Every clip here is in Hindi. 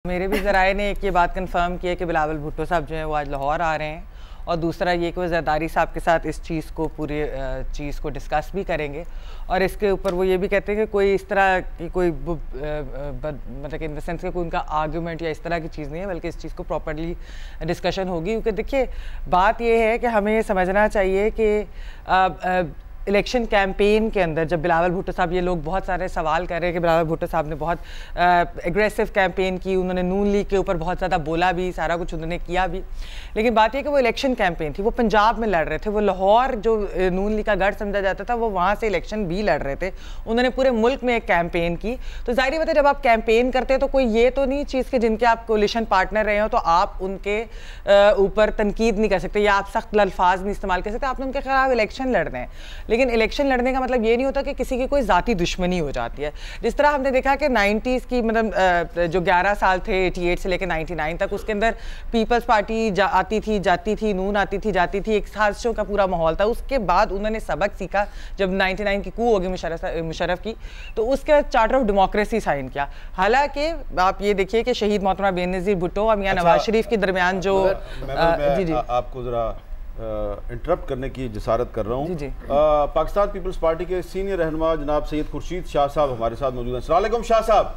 मेरे भी ज़राए ने एक ये बात कंफर्म की है कि बिलावल भुट्टो साहब जो हैं वो आज लाहौर आ रहे हैं, और दूसरा ये कि वो जरदारी साहब के साथ इस चीज़ को पूरे चीज़ को डिस्कस भी करेंगे। और इसके ऊपर वो ये भी कहते हैं कि कोई इस तरह की कोई मतलब इन द सेंस कि कोई उनका आर्गूमेंट या इस तरह की चीज़ नहीं है, बल्कि इस चीज़ को प्रॉपर्ली डिस्कशन होगी। क्योंकि देखिए बात ये है कि हमें ये समझना चाहिए कि इलेक्शन कैंपेन के अंदर जब बिलावल भुट्टो साहब, ये लोग बहुत सारे सवाल कर रहे हैं कि बिलावल भुट्टो साहब ने बहुत एग्रेसिव कैंपेन की, उन्होंने नून लीग के ऊपर बहुत ज़्यादा बोला भी, सारा कुछ उन्होंने किया भी, लेकिन बात यह कि वो इलेक्शन कैंपेन थी, वो पंजाब में लड़ रहे थे, वो लाहौर जो नून लीग का गढ़ समझा जाता था वो वहाँ से इलेक्शन भी लड़ रहे थे, उन्होंने पूरे मुल्क में एक कैंपेन की। तो जाहिर बात है जब आप कैंपेन करते हैं तो कोई ये तो नहीं चीज़ के जिनके आप कोलिशन पार्टनर रहे हो तो आप उनके ऊपर तनकीद नहीं कर सकते या आप सख्त अल्फाज नहीं इस्तेमाल कर सकते, आपने उनके खिलाफ इलेक्शन लड़ रहे हैं। लेकिन इलेक्शन लड़ने का मतलब ये नहीं होता कि किसी की कोई ज़ाती दुश्मनी हो जाती है। जिस तरह हमने देखा कि 90s की मतलब जो 11 साल थे 88 से लेकर 99 तक, उसके अंदर पीपल्स पार्टी आती थी जाती थी, नून आती थी जाती थी, एक साजिशों का पूरा माहौल था। उसके बाद उन्होंने सबक सीखा जब 99 की कू होगी मुशर्रफ की, तो उसके बाद चार्टर ऑफ डेमोक्रेसी साइन किया। हालांकि आप ये देखिए कि शहीद मोहतरमा बेनज़ीर भुट्टो और मियां नवाज शरीफ के दरमियान जो जी आपको जरा इंटरप्ट करने की जसारत कर रहा हूँ। पाकिस्तान पीपल्स पार्टी के सीनियर रहनुमा जनाब सैयद खुर्शीद शाह साहब हमारे साथ मौजूद हैं। अस्सलाम वालेकुम शाह साहब।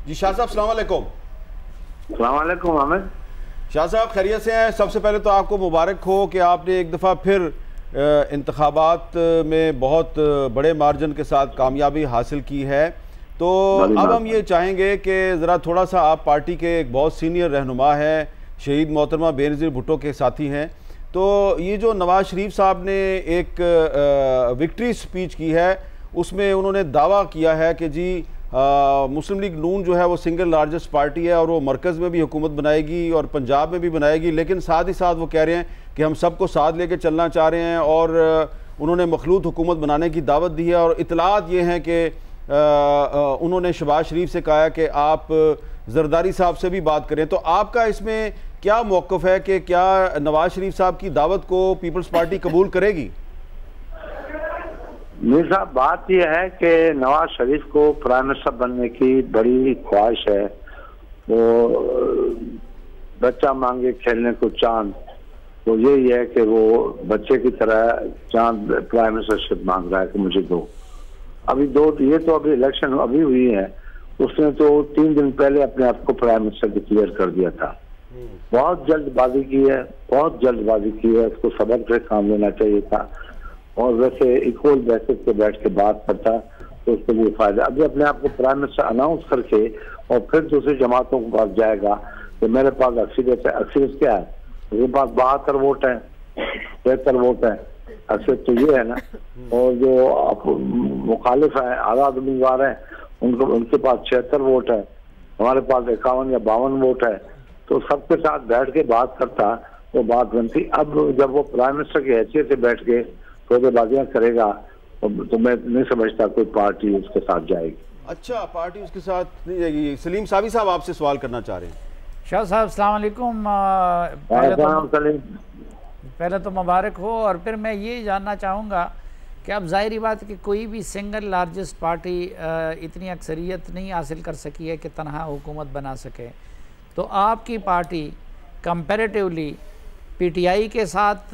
जी शाह साहब अस्सलाम वालेकुम। अस्सलाम वालेकुम अहमद। शाह साहब खैरियत से हैं? सबसे पहले तो आपको मुबारक हो कि आपने एक दफ़ा फिर इंतखाबात में बहुत बड़े मार्जिन के साथ कामयाबी हासिल की है। तो अब हम ये चाहेंगे कि ज़रा थोड़ा सा, आप पार्टी के एक बहुत सीनियर रहनुमा हैं, शहीद मोहतरमा बेनज़ीर भुट्टो के साथी हैं, तो ये जो नवाज शरीफ साहब ने एक विक्ट्री स्पीच की है उसमें उन्होंने दावा किया है कि जी मुस्लिम लीग नून जो है वो सिंगल लार्जेस्ट पार्टी है और वो मरकज़ में भी हुकूमत बनाएगी और पंजाब में भी बनाएगी, लेकिन साथ ही साथ वो कह रहे हैं कि हम सबको साथ लेके चलना चाह रहे हैं और उन्होंने मखलूत हुकूमत बनाने की दावत दी है। और इतलात ये हैं कि उन्होंने शहबाज शरीफ से कहा है कि आप जरदारी साहब से भी बात करें। तो आपका इसमें क्या मौक़िफ़ है कि क्या नवाज शरीफ साहब की दावत को पीपल्स पार्टी कबूल करेगी? मीर साहब, बात यह है कि नवाज शरीफ को प्राइम मिनिस्टर बनने की बड़ी ख्वाहिश है। वो बच्चा मांगे खेलने को चांद, तो यही है कि वो बच्चे की तरह चांद प्राइम मिनिस्टरशिप मांग रहा है कि मुझे दो। अभी दो, ये तो अभी इलेक्शन अभी हुई है, उसने तो 3 दिन पहले अपने आप को प्राइम मिनिस्टर डिक्लेयर कर दिया था। बहुत जल्दबाजी की है, बहुत जल्दबाजी की है, उसको सबक से काम लेना चाहिए था। और वैसे इक्वल बेसिस पे बैठ के बात करता तो उसके लिए फायदा। अभी अपने आप को प्राइम मिनिस्टर अनाउंस करके और फिर दूसरी जमातों के पास जाएगा तो मेरे पास अक्सरियत है। अक्सरियत क्या है? मेरे पास 72 वोट है, 73 वोट है, अक्सरियत तो ये है ना। और जो मुखालिफ है, आज़ाद उम्मीदवार है, उनके पास 76 वोट है, हमारे पास 51 या 52 वोट है। तो सबके साथ बैठ के बात करता तो बात बनती। अब जब वो प्राइम मिनिस्टर की हैसियत से बैठ के सौदेबाजियां करेगा तो मैं नहीं समझता कोई पार्टी उसके साथ जाएगी। अच्छा, पार्टी उसके साथ नहीं जाएगी। सलीम साबी साहब आपसे सवाल करना चाह रहे हैं। शाह साहब अस्सलाम वालेकुम। पहले तो मुबारक हो, और फिर मैं ये जानना चाहूँगा कि अब ज़ाहिरी बात कि कोई भी सिंगल लार्जेस्ट पार्टी इतनी अक्सरियत नहीं हासिल कर सकी है कि तनहा हुकूमत बना सके, तो आपकी पार्टी कंपैरेटिवली पीटीआई के साथ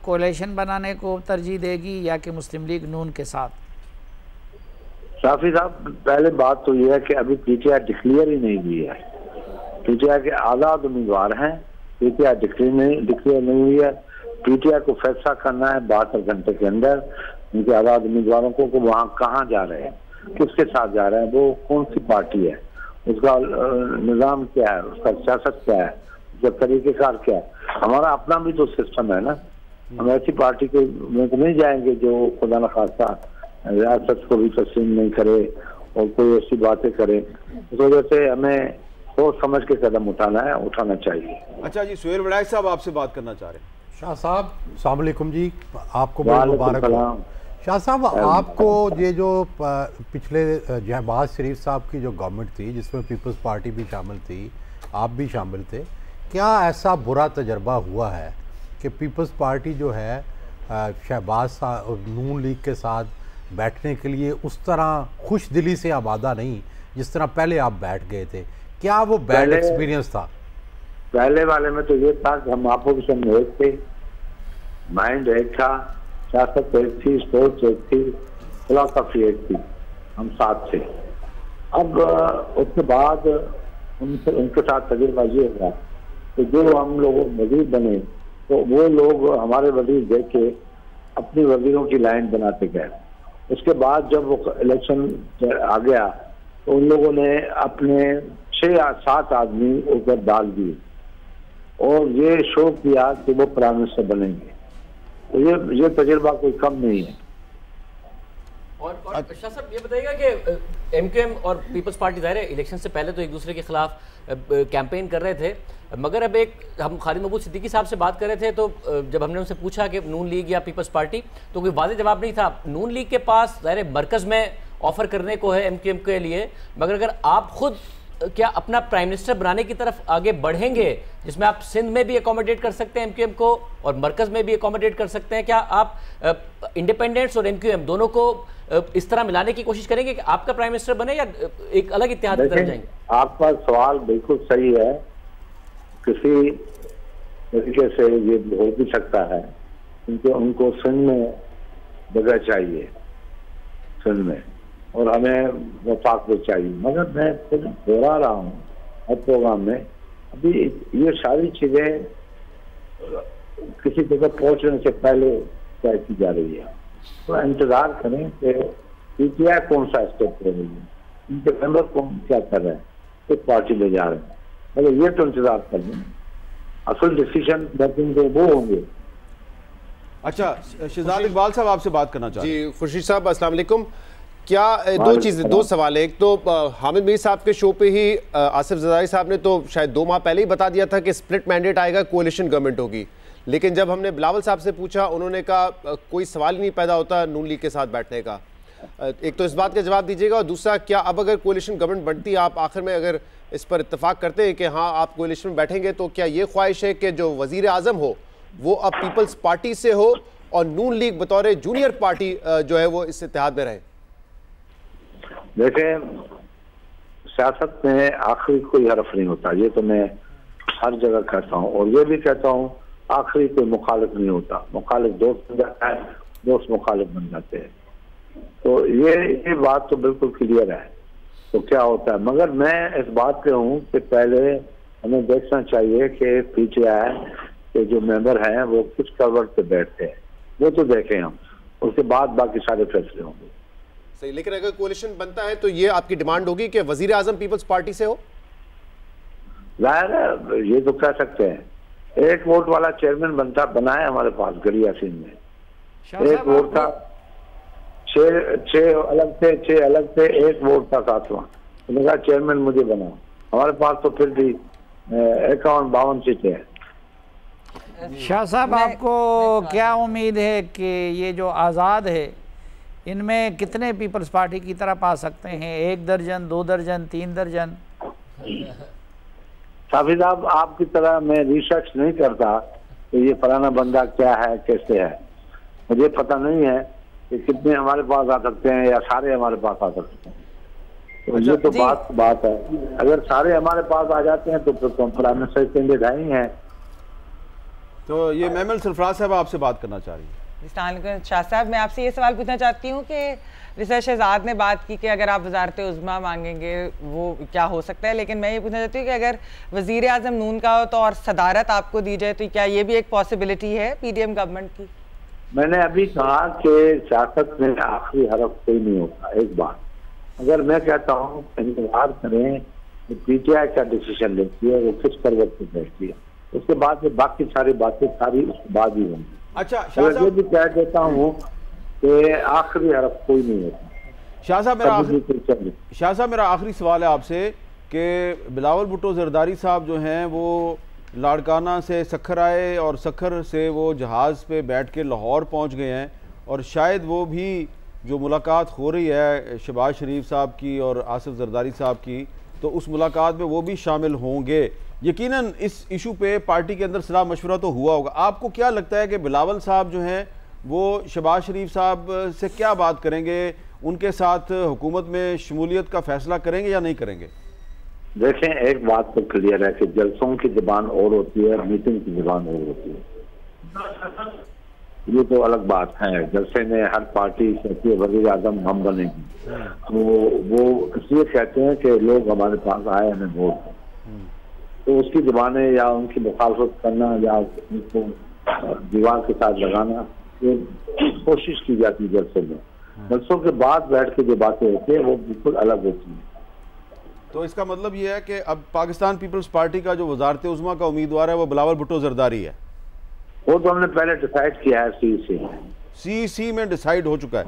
कोalition बनाने को तरजीह देगी या कि मुस्लिम लीग नून के साथ? शाफी साहब, पहले बात तो यह है कि अभी पीटीआई डिक्लेयर ही नहीं हुई है। पीटीआई के आज़ाद उम्मीदवार हैं, पीटीआई डिक्लेयर नहीं हुई है। पीटीआई को फैसला करना है 72 घंटे के अंदर उनके आज़ाद उम्मीदवारों को वहाँ कहाँ जा रहे हैं, किसके साथ जा रहे हैं, वो कौन सी पार्टी है, उसका निज़ाम क्या है, उसका सियासत क्या है, उसका तरीक़ेकार क्या है। हमारा अपना भी तो सिस्टम है ना। हम ऐसी पार्टी के में तो नहीं जाएंगे जो खुदा न खास्ता रियासत को भी तस्लीम नहीं करे और कोई ऐसी बातें करे। इस वजह से हमें सोच समझ के कदम उठाना चाहिए। अच्छा जी, सुहेल वड़ाई साहब आपसे बात करना चाह रहे हैं। शाह साहब अस्सलाम वालेकुम जी, आपको बहुत मुबारक हो। शाह साहब, आपको ये जो पिछले शहबाज शरीफ साहब की जो गवर्नमेंट थी जिसमें पीपल्स पार्टी भी शामिल थी, आप भी शामिल थे, क्या ऐसा बुरा तजर्बा हुआ है कि पीपल्स पार्टी जो है शहबाज साहब नून लीग के साथ बैठने के लिए उस तरह खुश दिली से आबादा नहीं जिस तरह पहले आप बैठ गए थे, क्या वो बैड एक्सपीरियंस था? पहले वाले में तो ये था कि हम अपोजिशन में एक थे, माइंड एक था, सियासत एक थी, सोच एक थी, फिलॉसफी एक थी, हम साथ थे। अब उसके बाद उनके साथ तजुर्बा ये हुआ तो जो हम लोग वजीर बने तो वो लोग हमारे वजीर देख के अपनी वजीरों की लाइन बनाते गए। उसके बाद जब वो इलेक्शन आ गया तो उन लोगों ने अपने 6 या 7 आदमी ऊपर डाल दिए और ये शो किया कि वो प्राइम मिनिस्टर बनेंगे। तो ये तजुर्बा कोई कम नहीं है। और शाह साहब ये बताइएगा कि एमक्यूएम और पीपल्स पार्टी ज़ाहिर है इलेक्शन से पहले तो एक दूसरे के खिलाफ कैंपेन कर रहे थे, मगर अब हम खालिद महबूब सिद्दीकी साहब से बात कर रहे थे तो जब हमने उनसे पूछा कि नून लीग या पीपल्स पार्टी तो कोई वाज़ेह जवाब नहीं था। नून लीग के पास ज़ाहिर मरकज़ में ऑफ़र करने को है एमक्यूएम के लिए, मगर अगर आप खुद क्या अपना प्राइम मिनिस्टर बनाने की तरफ आगे बढ़ेंगे जिसमें आप सिंध में भी अकोमोडेट कर सकते हैं एमक्यूएम को और मरकज़ में भी अकोमोडेट कर सकते हैं, क्या आप इंडिपेंडेंट्स और एमक्यूएम दोनों को इस तरह मिलाने की कोशिश करेंगे कि आपका प्राइम मिनिस्टर बने या एक अलग इत्तेहाद की तरफ जाएंगे? आपका सवाल बिल्कुल सही है, किसी तरीके से ये हो भी सकता है क्योंकि उनको सिंध में जगह चाहिए सिंध में और हमें वफाक में चाहिए, मगर मैं फिर दोहरा रहा हूँ हर प्रोग्राम में अभी ये सारी चीजें किसी जगह पहुंचने से पहले तय की जा रही है। तो इंतजार करें कि पीटीआई कौन सा स्टेप कर रही है, इनके मेंबर कौन क्या कर रहे हैं, किस पार्टी ले जा रहे हैं, मगर ये तो इंतजार कर लें, असल डिसीजन मेकिंग वो होंगे। अच्छा, शहजाद इकबाल साहब आपसे बात करना चाहते हैं। जी खुर्शीद साहब अस्सलाम वालेकुम। क्या दो चीज़ें, 2 सवाल है। एक तो हामिद मीर साहब के शो पे ही आसिफ जरदारी साहब ने तो शायद 2 माह पहले ही बता दिया था कि स्प्लिट मैंडेट आएगा, कोalition गवर्नमेंट होगी, लेकिन जब हमने बिलावल साहब से पूछा उन्होंने कहा कोई सवाल ही नहीं पैदा होता नून लीग के साथ बैठने का। एक तो इस बात का जवाब दीजिएगा, और दूसरा क्या अब अगर कोalition गवर्नमेंट बनती है, आप आखिर में अगर इस पर इत्तेफाक करते हैं कि हाँ आप कोalition में बैठेंगे, तो क्या ये ख्वाहिश है कि जो वज़ीर आज़म हो वो अब पीपल्स पार्टी से हो और नून लीग बतौर जूनियर पार्टी जो है वो इस इत्तेहाद में रहे? देखें, सियासत में आखिरी कोई हरफ नहीं होता, ये तो मैं हर जगह कहता हूँ और ये भी कहता हूँ आखिरी कोई मुखालिफ नहीं होता, मुखालिफ दोस्त बन जाता है, दोस्त मुखालिफ बन जाते हैं। तो ये बात तो बिल्कुल क्लियर है। तो क्या होता है, मगर मैं इस बात पे हूँ कि पहले हमें देखना चाहिए कि पीटीआई के जो मेंबर हैं वो किस करवट पे बैठते हैं, वो तो देखें हम, उसके बाद बाकी सारे फैसले होंगे। सही, लेकिन अगर कोalition बनता है तो ये आपकी डिमांड होगी कि वजीर आजम पीपल्स पार्टी से हो? जाहिर है, ये तो कह सकते हैं। 1 वोट वाला चेयरमैन बना है हमारे पास गड़िया सिंह में, 1 वोट था, 6 अलग थे, 6 अलग थे, 1 वोट था 7वां, उन्होंने कहा चेयरमैन मुझे बनाओ। हमारे पास तो फिर भी 51-52 सीटें हैं। शाह साहब, आपको क्या उम्मीद है कि ये जो आज़ाद है इनमें कितने पीपल्स पार्टी की तरफ आ सकते हैं? 1 दर्जन, 2 दर्जन, 3 दर्जन? साफी साहब, आपकी तरह मैं रिसर्च नहीं करता तो ये फलाना बंदा क्या है कैसे है, मुझे पता नहीं है कि कितने हमारे पास आ सकते हैं या सारे हमारे पास आ सकते हैं। तो ये तो बात है, अगर सारे हमारे पास आ जाते हैं तो फिर प्राइम मिनिस्टर कैंडिडेट ही हैं। तो ये मेमल सरफराज साहब आपसे बात करना चाह रही है। शाह साहब, मैं आपसे ये सवाल पूछना चाहती हूँ कि जैसे शहजाद ने बात की कि अगर आप वजारत उज़्मा मांगेंगे वो क्या हो सकता है, लेकिन मैं ये पूछना चाहती हूँ कि अगर वज़ीर आज़म नून का हो तो और सदारत आपको दी जाए तो क्या ये भी एक पॉसिबिलिटी है पीडीएम गवर्नमेंट की? मैंने अभी कहा कि सियासत में आखिरी हरफ कोई नहीं होता। एक बात अगर मैं कहता हूँ इंतजार करें कि पीटीआई क्या डिसीजन लेती है, वो किस करवट पे बैठती है, उसके बाद में बाकी सारी बातें उसके बाद ही होंगी। अच्छा, मैं भी कह देता हूँ कि आखिरी हरफ कोई नहीं होता। शाह साहब, मेरा आखिरी सवाल है आपसे कि बिलावल भुट्टो जरदारी साहब जो हैं वो लाड़काना से सखर आए और सखर से वो जहाज़ पे बैठ के लाहौर पहुंच गए हैं, और शायद वो भी जो मुलाकात हो रही है शहबाज शरीफ साहब की और आसिफ जरदारी साहब की, तो उस मुलाकात में वो भी शामिल होंगे। यकीनन इस इशू पे पार्टी के अंदर सलाह मशवरा तो हुआ होगा। आपको क्या लगता है कि बिलावल साहब जो हैं वो शहबाज शरीफ साहब से क्या बात करेंगे, उनके साथ हुकूमत में शमूलियत का फैसला करेंगे या नहीं करेंगे? देखें, एक बात तो क्लियर है कि जलसों की जुबान और होती है, मीटिंग की जुबान और होती है। ये तो अलग बात है। जलसे में हर पार्टी कहती है वज़ीर आज़म हम बनेंगे, तो वो इसलिए कहते हैं कि लोग हमारे पास आए, हमें वोट दें। तो उसकी जुबानें या उनकी मुखालफत करना या उनको दीवार के साथ लगाना, ये कोशिश की जाती है जलसे में। जलसों के बाद बैठ के जो बातें होती है वो बिल्कुल अलग होती है। तो इसका मतलब ये है कि अब पाकिस्तान पीपल्स पार्टी का जो वज़ारत उज़्मा का उम्मीदवार है वो बिलावल भुट्टो जरदारी है। वो तो हमने पहले डिसाइड किया है, सीईसी में डिसाइड हो चुका है।